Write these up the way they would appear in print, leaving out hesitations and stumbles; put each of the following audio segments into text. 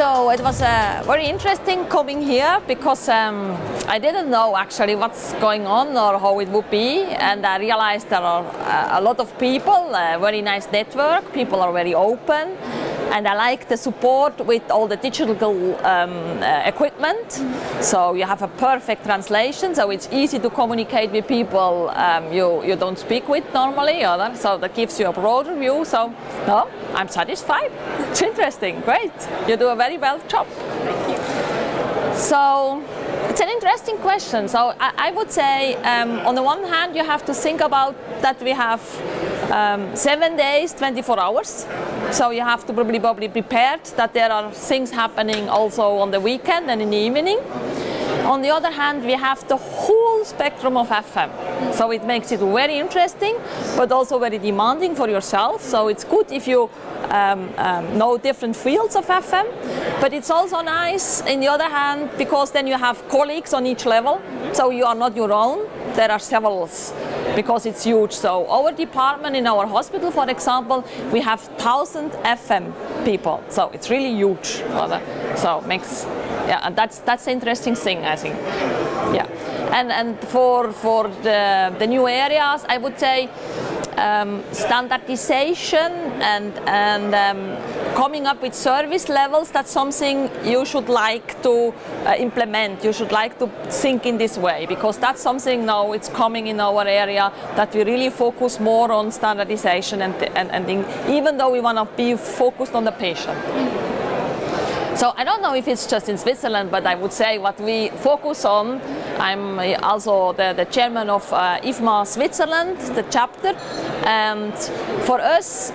So it was very interesting coming here because I didn't know actually what's going on or how it would be, and I realized there are a lot of people, very nice network, people are very open, and I like the support with all the digital equipment. So you have a perfect translation, so it's easy to communicate with people you don't speak with normally, so that gives you a broader view. So no, I'm satisfied. It's interesting, great. You do a very well job. Thank you. So it's an interesting question. So I would say on the one hand you have to think about that we have 7 days, 24 hours. So you have to probably be prepared that there are things happening also on the weekend and in the evening. On the other hand, we have the whole spectrum of FM. So it makes it very interesting, but also very demanding for yourself. So it's good if you know different fields of FM, but it's also nice, in the other hand, because then you have colleagues on each level. So you are not your own, there are several, because it's huge. So our department in our hospital, for example, we have 1,000 FM people. So it's really huge. So it makes, yeah, and that's the interesting thing, I think. Yeah, and for the new areas, I would say standardization and coming up with service levels. That's something you should like to implement. You should like to think in this way, because that's something now it's coming in our area, that we really focus more on standardization and even though we want to be focused on the patient. So I don't know if it's just in Switzerland, but I would say what we focus on, I'm also the chairman of CIFMers Switzerland, the chapter, and for us,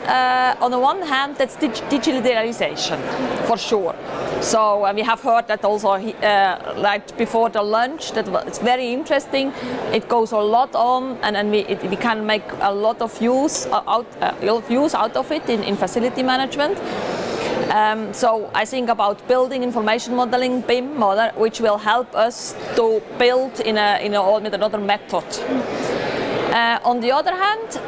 on the one hand, that's digitalization, for sure. So we have heard that also right before the lunch, that it's very interesting. It goes a lot on, and we can make a lot of use out of it in facility management. So I think about building information modeling, BIM model, which will help us to build with another method. On the other hand,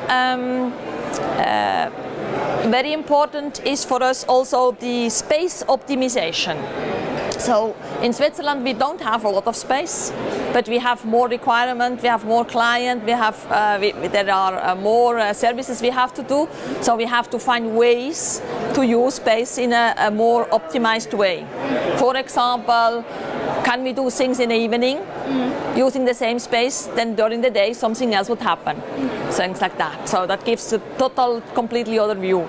very important is for us also the space optimization. So in Switzerland we don't have a lot of space, but we have more requirement, we have more clients, there are more services we have to do. So we have to find ways to use space in a more optimized way. For example, can we do things in the evening using the same space, then during the day something else would happen. Things like that. So that gives a completely other view.